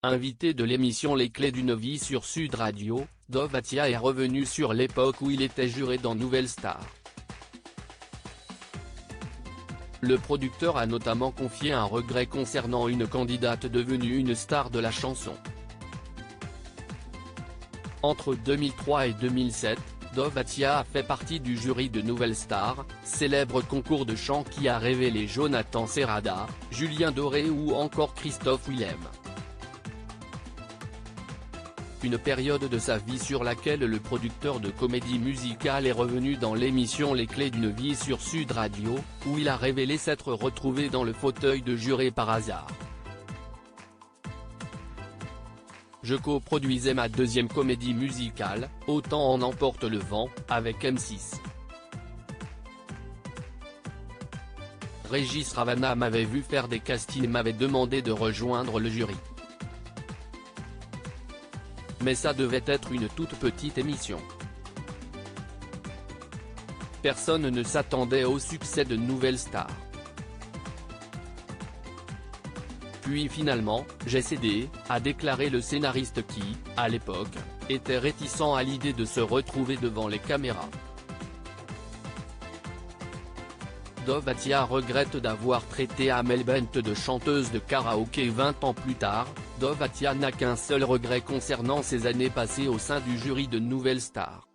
Invité de l'émission Les Clés d'une vie sur Sud Radio, Dov Atia est revenu sur l'époque où il était juré dans Nouvelle Star. Le producteur a notamment confié un regret concernant une candidate devenue une star de la chanson. Entre 2003 et 2007, Dov Atia a fait partie du jury de Nouvelle Star, célèbre concours de chant qui a révélé Jonathan Serrada, Julien Doré ou encore Christophe Willem. Une période de sa vie sur laquelle le producteur de comédie musicale est revenu dans l'émission Les Clés d'une vie sur Sud Radio, où il a révélé s'être retrouvé dans le fauteuil de juré par hasard. Je coproduisais ma deuxième comédie musicale, Autant en emporte le vent, avec M6. Régis Ravana m'avait vu faire des castings et m'avait demandé de rejoindre le jury. Mais ça devait être une toute petite émission. Personne ne s'attendait au succès de Nouvelle Star. Puis finalement, j'ai cédé, a déclaré le scénariste qui, à l'époque, était réticent à l'idée de se retrouver devant les caméras. Dov Atia regrette d'avoir traité Amel Bent de chanteuse de karaoké 20 ans plus tard. Dov Atia n'a qu'un seul regret concernant ses années passées au sein du jury de Nouvelle Star.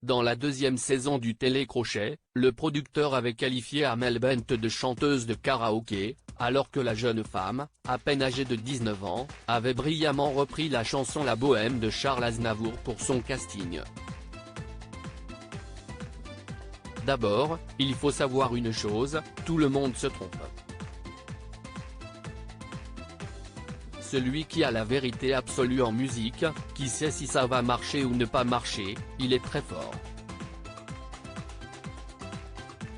Dans la deuxième saison du télécrochet, le producteur avait qualifié Amel Bent de chanteuse de karaoké, alors que la jeune femme, à peine âgée de 19 ans, avait brillamment repris la chanson La Bohème de Charles Aznavour pour son casting. D'abord, il faut savoir une chose, tout le monde se trompe. Celui qui a la vérité absolue en musique, qui sait si ça va marcher ou ne pas marcher, il est très fort.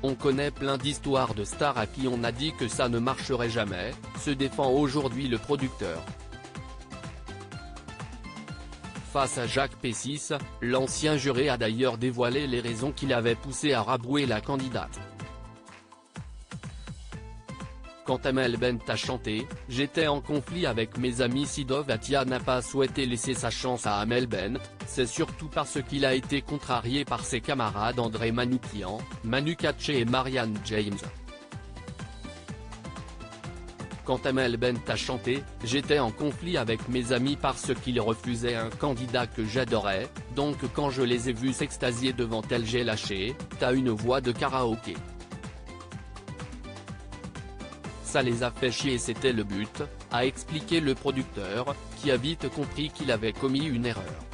On connaît plein d'histoires de stars à qui on a dit que ça ne marcherait jamais, se défend aujourd'hui le producteur. Face à Jacques Pessis, l'ancien juré a d'ailleurs dévoilé les raisons qui l'avaient poussé à rabrouer la candidate. Quand Amel Bent a chanté « J'étais en conflit avec mes amis », si Dov Atia n'a pas souhaité laisser sa chance à Amel Bent, c'est surtout parce qu'il a été contrarié par ses camarades André Manoukian, Manu Katché et Marianne James. Quand Amel Bent a chanté « J'étais en conflit avec mes amis parce qu'ils refusaient un candidat que j'adorais, donc quand je les ai vus s'extasier devant elle j'ai lâché, t'as une voix de karaoké. Ça les a fait chier et c'était le but », a expliqué le producteur, qui a vite compris qu'il avait commis une erreur.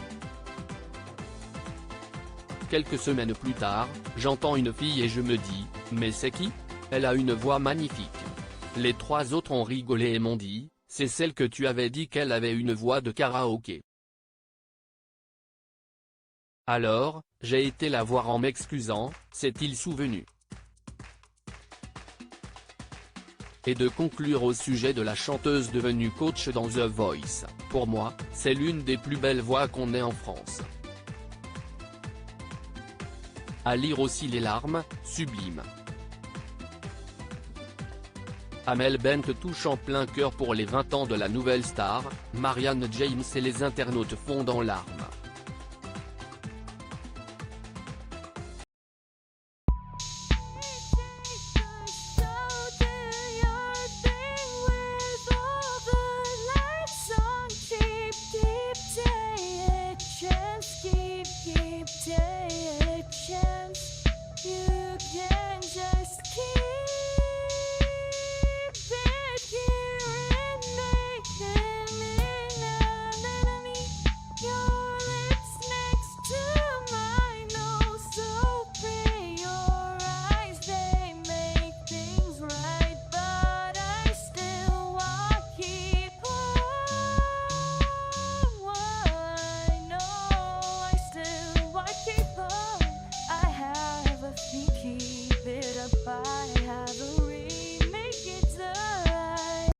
Quelques semaines plus tard, j'entends une fille et je me dis « Mais c'est qui ? Elle a une voix magnifique ». Les trois autres ont rigolé et m'ont dit « C'est celle que tu avais dit qu'elle avait une voix de karaoké ». Alors, j'ai été la voir en m'excusant, s'est-il souvenu. Et de conclure au sujet de la chanteuse devenue coach dans The Voice, pour moi, c'est l'une des plus belles voix qu'on ait en France. À lire aussi Les larmes, sublime. Amel Bent touche en plein cœur pour les 20 ans de la Nouvelle Star, Marianne James et les internautes fondent en larmes.